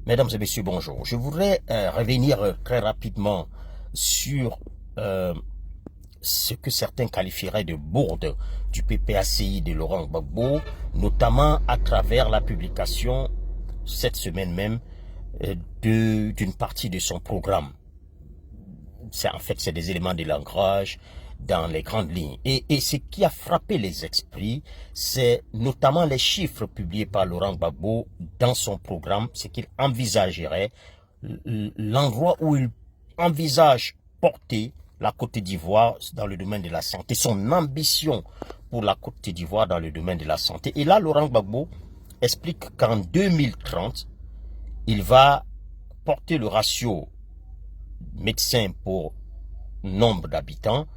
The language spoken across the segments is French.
Mesdames et messieurs, bonjour. Je voudrais revenir très rapidement sur ce que certains qualifieraient de bourde du PPACI de Laurent Gbagbo, notamment à travers la publication, cette semaine même, d'une partie de son programme. En fait, c'est des éléments de langage dans les grandes lignes. Et ce qui a frappé les esprits, c'est notamment les chiffres publiés par Laurent Gbagbo dans son programme, ce qu'il envisagerait, l'endroit où il envisage porter la Côte d'Ivoire dans le domaine de la santé, son ambition pour la Côte d'Ivoire dans le domaine de la santé. Et là, Laurent Gbagbo explique qu'en 2030, il va porter le ratio médecins pour nombre d'habitants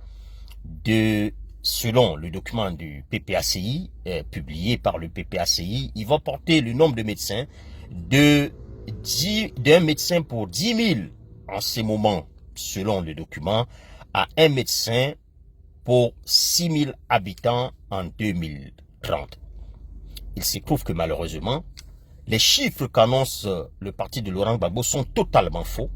selon le document du PPACI publié par le PPACI, il va porter le nombre de médecins d'un médecin pour 10 000 en ce moment, selon le document, à un médecin pour 6 000 habitants en 2030. Il se trouve que malheureusement, les chiffres qu'annonce le parti de Laurent Gbagbo sont totalement faux,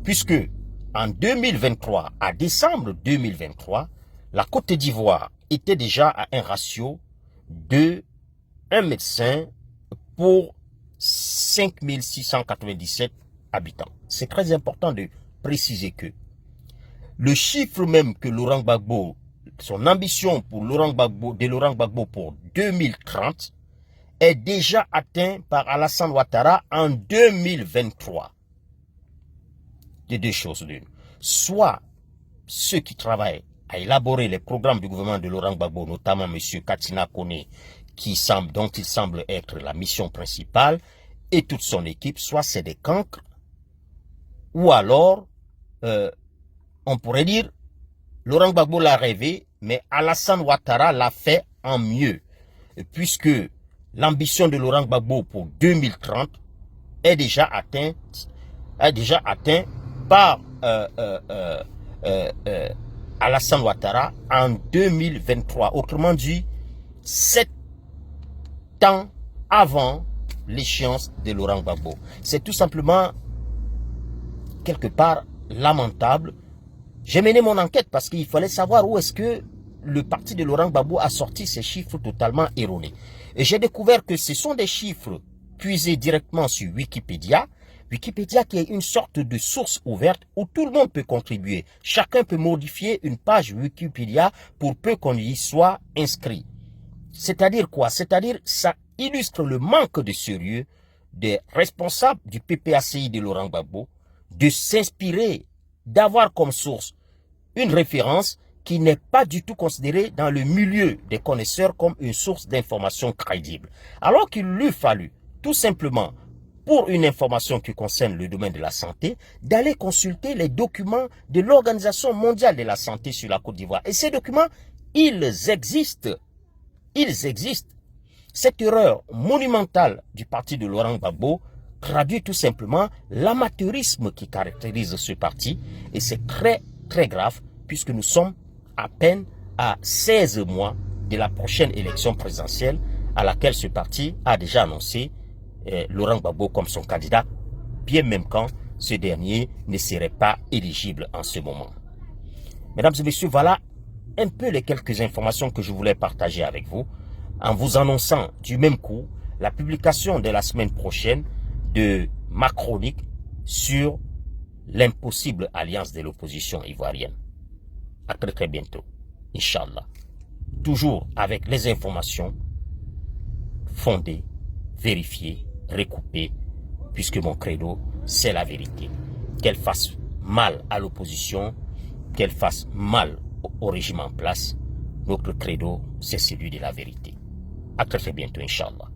puisque en 2023, à décembre 2023, la Côte d'Ivoire était déjà à un ratio de un médecin pour 5 697 habitants. C'est très important de préciser que le chiffre même que Laurent Gbagbo, son ambition pour Laurent Gbagbo pour 2030 est déjà atteint par Alassane Ouattara en 2023. De deux choses l'une. Soit ceux qui travaillent à élaborer les programmes du gouvernement de Laurent Gbagbo, notamment M. Katina Kone, dont il semble être la mission principale, et toute son équipe, soit c'est des cancres, ou alors, on pourrait dire, Laurent Gbagbo l'a rêvé, mais Alassane Ouattara l'a fait en mieux, puisque l'ambition de Laurent Gbagbo pour 2030 est déjà atteinte par Alassane Ouattara en 2023. Autrement dit, 7 ans avant l'échéance de Laurent Gbagbo. C'est tout simplement quelque part lamentable. J'ai mené mon enquête parce qu'il fallait savoir où est-ce que le parti de Laurent Gbagbo a sorti ces chiffres totalement erronés. Et j'ai découvert que ce sont des chiffres puisés directement sur Wikipédia. Wikipédia qui est une sorte de source ouverte où tout le monde peut contribuer. Chacun peut modifier une page Wikipédia pour peu qu'on y soit inscrit. C'est-à-dire quoi? C'est-à-dire ça illustre le manque de sérieux des responsables du PPACI de Laurent Gbagbo de s'inspirer, d'avoir comme source une référence qui n'est pas du tout considérée dans le milieu des connaisseurs comme une source d'information crédible. Alors qu'il lui fallu tout simplement, pour une information qui concerne le domaine de la santé, d'aller consulter les documents de l'Organisation mondiale de la santé sur la Côte d'Ivoire. Et ces documents, ils existent. Ils existent. Cette erreur monumentale du parti de Laurent Gbagbo traduit tout simplement l'amateurisme qui caractérise ce parti. Et c'est très, très grave puisque nous sommes à peine à 16 mois de la prochaine élection présidentielle à laquelle ce parti a déjà annoncé Laurent Gbagbo comme son candidat, bien même quand ce dernier ne serait pas éligible en ce moment. Mesdames et messieurs, voilà un peu les quelques informations que je voulais partager avec vous, en vous annonçant du même coup la publication de la semaine prochaine de ma chronique sur l'impossible alliance de l'opposition ivoirienne. À très très bientôt, Inch'Allah. Toujours avec les informations fondées, vérifiées, recoupées, puisque mon credo, c'est la vérité. Qu'elle fasse mal à l'opposition, qu'elle fasse mal au régime en place, notre credo, c'est celui de la vérité. À très bientôt, Inch'Allah.